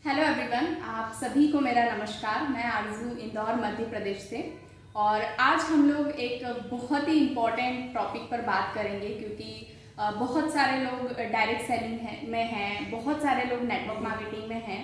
Hello everyone, आप सभी को मेरा नमस्कार। मैं आरजू इंदौर मध्य प्रदेश से और आज हम लोग एक बहुत ही इम्पॉर्टेंट टॉपिक पर बात करेंगे क्योंकि बहुत सारे लोग डायरेक्ट सेलिंग में हैं, बहुत सारे लोग नेटवर्क मार्केटिंग में हैं।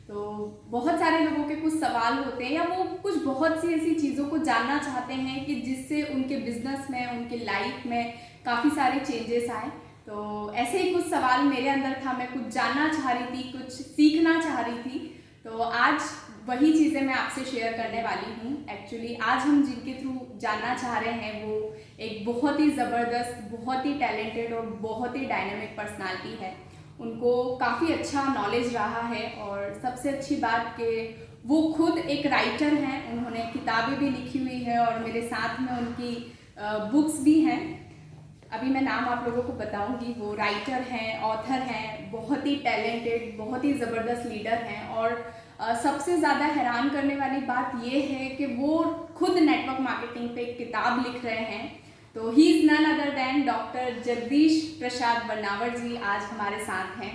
तो बहुत सारे लोगों के कुछ सवाल होते हैं या वो कुछ बहुत सी ऐसी चीज़ों को जानना चाहते हैं कि जिससे उनके बिजनेस में, उनके लाइफ में काफ़ी सारे चेंजेस आए। तो ऐसे ही कुछ सवाल मेरे अंदर था, मैं कुछ जानना चाह रही थी, कुछ सीखना चाह रही थी। तो आज वही चीज़ें मैं आपसे शेयर करने वाली हूँ। एक्चुअली आज हम जिनके थ्रू जानना चाह रहे हैं वो एक बहुत ही ज़बरदस्त, बहुत ही टैलेंटेड और बहुत ही डायनामिक पर्सनालिटी है। उनको काफ़ी अच्छा नॉलेज रहा है और सबसे अच्छी बात कि वो खुद एक राइटर हैं। उन्होंने किताबें भी लिखी हुई है और मेरे साथ में उनकी बुक्स भी हैं। अभी मैं नाम आप लोगों को बताऊंगी। वो राइटर हैं, ऑथर हैं, बहुत ही टैलेंटेड, बहुत ही ज़बरदस्त लीडर हैं। और सबसे ज़्यादा हैरान करने वाली बात ये है कि वो खुद नेटवर्क मार्केटिंग पे एक किताब लिख रहे हैं। तो he is none other than doctor Jagdish Prasad Barnawar ji आज हमारे साथ हैं,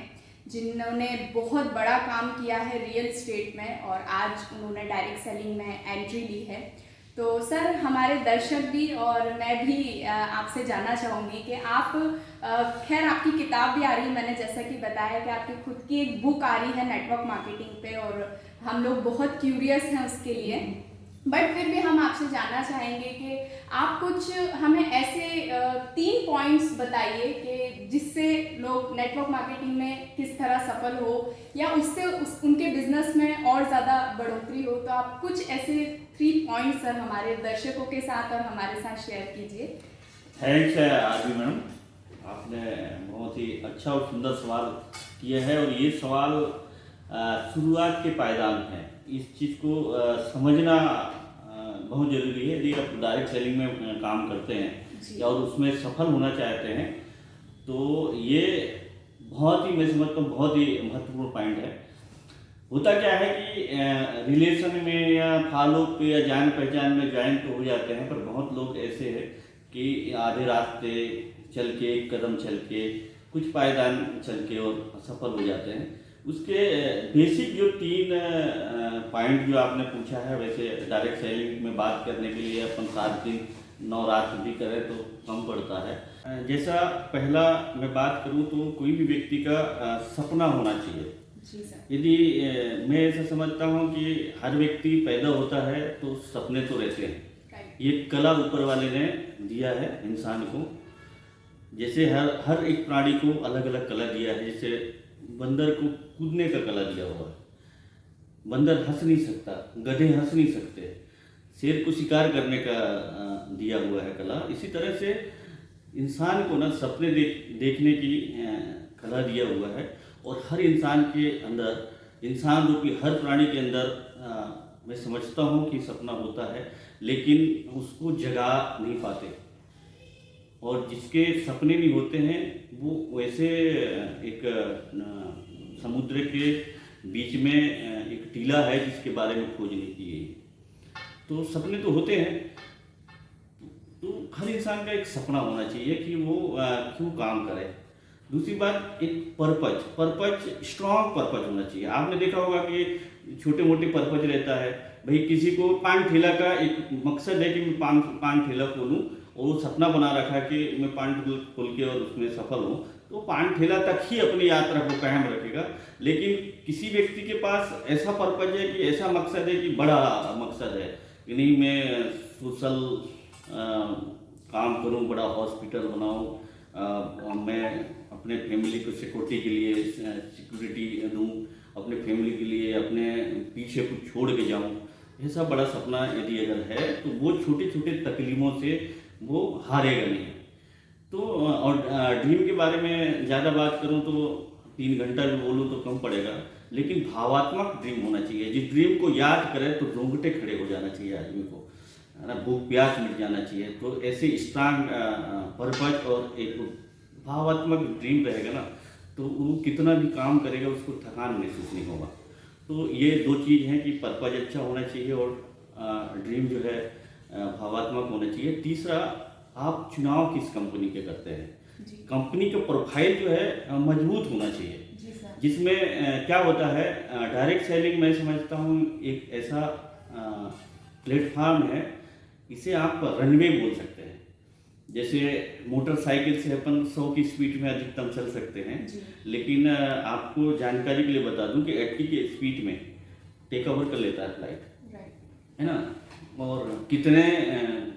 जिन्होंने बहुत बड़ा काम किया है रियल एस्टेट में और आज उन्होंने डायरेक्ट सेलिंग में एंट्री ली है। तो सर, हमारे दर्शक भी और मैं भी आपसे जानना चाहूँगी कि आप खैर आपकी किताब भी आ रही है, मैंने जैसा कि बताया कि आपकी खुद की एक बुक आ रही है नेटवर्क मार्केटिंग पे और हम लोग बहुत क्यूरियस हैं उसके लिए। बट फिर भी हम आपसे जानना चाहेंगे कि आप कुछ हमें ऐसे 3 पॉइंट्स बताइए कि जिससे लोग नेटवर्क मार्केटिंग में किस तरह सफल हो या उससे उनके बिजनेस में और ज़्यादा बढ़ोतरी हो। तो आप कुछ ऐसे 3 पॉइंट्स सर हमारे दर्शकों के साथ और हमारे साथ शेयर कीजिए। थैंक्स है आरवी मैडम, आपने बहुत ही अच्छा और सुंदर सवाल किया है। और ये सवाल शुरुआत के पायदान है। इस चीज़ को समझना बहुत ज़रूरी है। यदि आप डायरेक्ट सेलिंग में काम करते हैं और उसमें सफल होना चाहते हैं तो ये बहुत ही, मैं समझता हूँ, बहुत ही महत्वपूर्ण पॉइंट है। होता क्या है कि रिलेशन में या फॉलो पे या जान पहचान में ज्वाइन तो हो जाते हैं, पर बहुत लोग ऐसे हैं कि आधे रास्ते चल के, एक कदम चल के, कुछ पायदान चल के और सफल हो जाते हैं। उसके बेसिक जो 3 पॉइंट जो आपने पूछा है, वैसे डायरेक्ट सेलिंग में बात करने के लिए अपन 7 दिन 9 रात भी करें तो कम पड़ता है। जैसा पहला मैं बात करूं तो कोई भी व्यक्ति का सपना होना चाहिए। यदि मैं ऐसा समझता हूँ कि हर व्यक्ति पैदा होता है तो सपने तो रहते हैं। ये कला ऊपर वाले ने दिया है इंसान को। जैसे हर एक प्राणी को अलग अलग कला दिया है। जैसे बंदर को कूदने का कला दिया हुआ है, बंदर हंस नहीं सकता, गधे हंस नहीं सकते। शेर को शिकार करने का दिया हुआ है कला। इसी तरह से इंसान को ना सपने देखने की कला दिया हुआ है। और हर इंसान के अंदर, इंसान रूपी हर प्राणी के अंदर मैं समझता हूँ कि सपना होता है, लेकिन उसको जगा नहीं पाते। और जिसके सपने भी होते हैं वो वैसे एक समुद्र के बीच में एक टीला है जिसके बारे में खोज नहीं की गई। तो सपने तो होते हैं। तो हर इंसान का एक सपना होना चाहिए कि वो क्यों काम करे। दूसरी बात, एक पर्पज, स्ट्रॉन्ग पर्पज होना चाहिए। आपने देखा होगा कि छोटे मोटे पर्पज रहता है। भाई किसी को पान ठेला का एक मकसद है कि मैं पान ठेला खोलूँ, और वो सपना बना रखा है कि मैं पान खोल के और उसमें सफल हूँ, तो पान ठेला तक ही अपनी यात्रा को कायम रखेगा। लेकिन किसी व्यक्ति के पास ऐसा पर्पज है कि ऐसा मकसद है कि बड़ा मकसद है कि नहीं, मैं सोशल काम करूं, बड़ा हॉस्पिटल बनाऊं, मैं अपने फैमिली को सिक्योरिटी के लिए सिक्योरिटी दूं, अपने फैमिली के लिए अपने पीछे कुछ छोड़ के जाऊं, ऐसा बड़ा सपना यदि अगर है तो वो छोटे छोटे तकलीफों से वो हारेगा नहीं। तो और ड्रीम के बारे में ज़्यादा बात करूं तो 3 घंटा भी बोलूं तो कम पड़ेगा, लेकिन भावात्मक ड्रीम होना चाहिए। जिस ड्रीम को याद करे तो रोंगटे खड़े हो जाना चाहिए आदमी को, है ना, भूख प्यास मिट जाना चाहिए। तो ऐसे स्ट्रांग पर्पज और एक भावात्मक ड्रीम रहेगा ना, तो वो कितना भी काम करेगा उसको थकान महसूस नहीं होगा। तो ये 2 चीज़ हैं कि पर्पज अच्छा होना चाहिए और ड्रीम जो है भावात्मक होना चाहिए। तीसरा, आप चुनाव किस कंपनी के करते हैं। कंपनी का प्रोफाइल जो है मजबूत होना चाहिए। जिसमें क्या होता है, डायरेक्ट सेलिंग मैं समझता हूँ एक ऐसा प्लेटफॉर्म है, इसे आप रनवे बोल सकते हैं। जैसे मोटरसाइकिल से अपन 100 की स्पीड में अधिकतम चल सकते हैं, लेकिन आपको जानकारी के लिए बता दूं कि 80 की स्पीड में टेक ओवर कर लेता है फ्लाइट, है ना, और कितने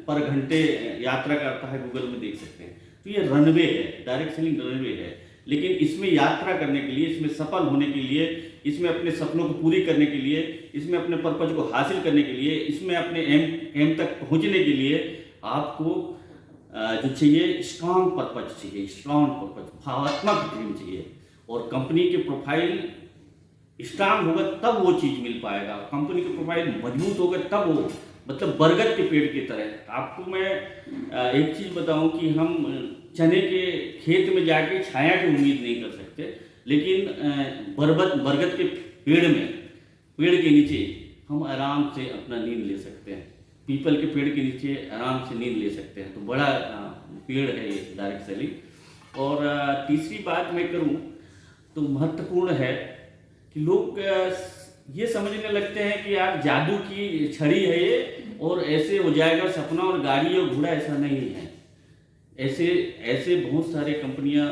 पर घंटे यात्रा करता है गूगल में देख सकते हैं। तो ये रनवे है, डायरेक्ट सेलिंग रनवे है। लेकिन इसमें यात्रा करने के लिए, इसमें सफल होने के लिए, इसमें अपने सपनों को पूरी करने के लिए, इसमें अपने पर्पज को हासिल करने के लिए, इसमें अपने एम तक पहुंचने के लिए आपको जो चाहिए स्ट्रॉन्ग पर्पज चाहिए, स्ट्रॉन्ग पर्पज, भावनात्मक ड्रीम चाहिए। और कंपनी के प्रोफाइल स्ट्रांग होगा तब वो चीज़ मिल पाएगा। कंपनी का प्रोफाइल मजबूत होगा तब वो, मतलब बरगद के पेड़ की तरह। आपको मैं एक चीज़ बताऊं कि हम चने के खेत में जाके छाया की उम्मीद नहीं कर सकते, लेकिन बरगद के पेड़ के नीचे हम आराम से अपना नींद ले सकते हैं। पीपल के पेड़ के नीचे आराम से नींद ले सकते हैं। तो बड़ा पेड़ है ये डायरेक्ट सेलिंग। और तीसरी बात मैं करूं तो महत्वपूर्ण है कि लोग ये समझने लगते हैं कि यार जादू की छड़ी है ये और ऐसे हो जाएगा सपना, और गाड़ी और घोड़ा, ऐसा नहीं है। ऐसे बहुत सारे कंपनियां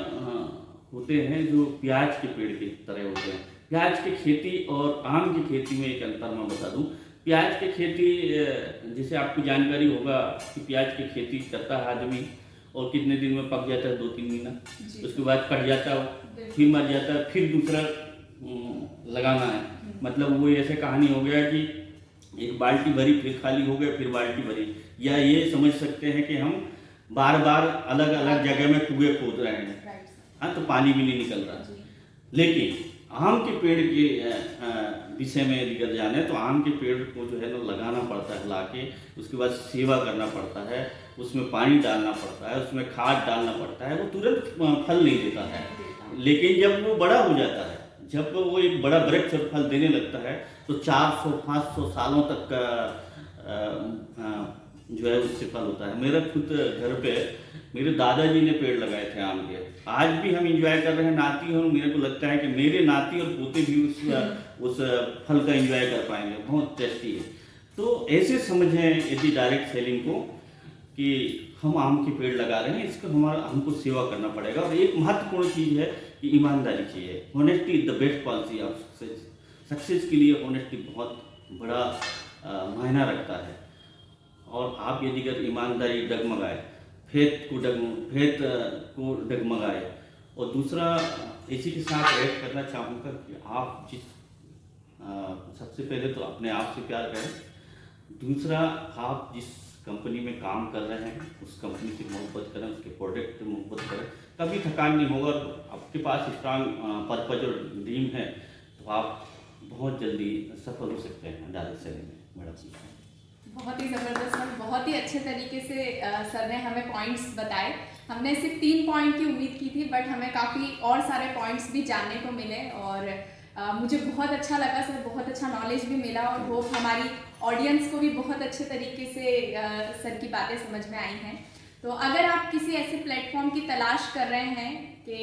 होते हैं जो प्याज के पेड़ की तरह होते हैं। प्याज की खेती और आम की खेती में एक अंतर मैं बता दूं। प्याज की खेती, जैसे आपको जानकारी होगा कि प्याज की खेती करता है आदमी और कितने दिन में पक जाता है, 2-3 महीना, उसके बाद कट जाता है, फिर मर जाता है, फिर दूसरा लगाना है। मतलब वो ऐसे कहानी हो गया कि एक बाल्टी भरी फिर खाली हो गया, फिर बाल्टी भरी। या ये समझ सकते हैं कि हम बार बार अलग अलग जगह में कुएं खोद रहे हैं, हाँ, तो पानी भी नहीं निकल रहा। लेकिन आम के पेड़ के विषय में अगर जाने तो आम के पेड़ को जो है ना लगाना पड़ता है, लाके उसके बाद सेवा करना पड़ता है, उसमें पानी डालना पड़ता है, उसमें खाद डालना पड़ता है। वो तुरंत फल नहीं देता है, लेकिन जब वो बड़ा हो जाता है, जब वो एक बड़ा वृक्ष और फल देने लगता है, तो 400-500 सालों तक जो है उससे फल होता है। मेरा खुद घर पे मेरे दादाजी ने पेड़ लगाए थे आम के, आज भी हम इंजॉय कर रहे हैं। नाती और मेरे को लगता है कि मेरे नाती और पोते भी उस फल का इंजॉय कर पाएंगे, बहुत टेस्टी है। तो ऐसे समझें यदि डायरेक्ट सेलिंग को कि हम आम के पेड़ लगा रहे हैं, इसका हमको सेवा करना पड़ेगा। और एक महत्वपूर्ण चीज़ है कि ईमानदारी चाहिए। Honesty is the best policy of success. Success के लिए होनेस्टी बहुत बड़ा मायना रखता है। और आप यदि अगर ईमानदारी डगमगाए, फेथ को डगमगाए, और दूसरा इसी के साथ ऐड करना चाहूँगा कि आप सबसे पहले तो अपने आप से प्यार करें, दूसरा आप जिस कंपनी में काम कर रहे हैं उस कंपनी से मोहब्बत करें, उसके प्रोडक्ट से मोहब्बत करें, कभी थकान नहीं होगा। आपके पास स्ट्रांग पर्पज और ड्रीम है तो आप बहुत जल्दी सफल हो सकते हैं डायरेक्ट सेलिंग में। मैडम बहुत ही ज़बरदस्त सर, बहुत ही अच्छे तरीके से सर ने हमें पॉइंट्स बताए। हमने सिर्फ 3 पॉइंट की उम्मीद की थी, बट हमें काफ़ी और सारे पॉइंट्स भी जानने को मिले और मुझे बहुत अच्छा लगा सर, बहुत अच्छा नॉलेज भी मिला और होप हमारी ऑडियंस को भी बहुत अच्छे तरीके से सर की बातें समझ में आई हैं। तो अगर आप किसी ऐसे प्लेटफॉर्म की तलाश कर रहे हैं कि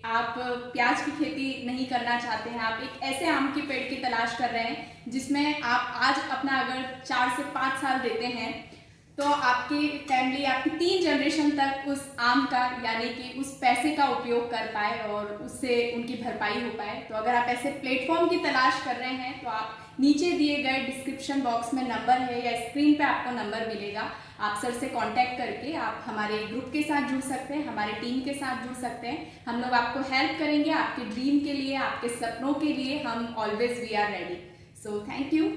आप प्याज की खेती नहीं करना चाहते हैं, आप एक ऐसे आम के पेड़ की तलाश कर रहे हैं जिसमें आप आज अपना अगर 4 से 5 साल देते हैं तो आपकी फैमिली, आपकी 3 जनरेशन तक उस आम का यानी कि उस पैसे का उपयोग कर पाए और उससे उनकी भरपाई हो पाए। तो अगर आप ऐसे प्लेटफॉर्म की तलाश कर रहे हैं तो आप नीचे दिए गए डिस्क्रिप्शन बॉक्स में नंबर है या स्क्रीन पे आपको नंबर मिलेगा, आप सर से कांटेक्ट करके आप हमारे ग्रुप के साथ जुड़ सकते हैं, हमारे टीम के साथ जुड़ सकते हैं। हम लोग आपको हेल्प करेंगे, आपके ड्रीम के लिए, आपके सपनों के लिए हम always we are ready. So thank you.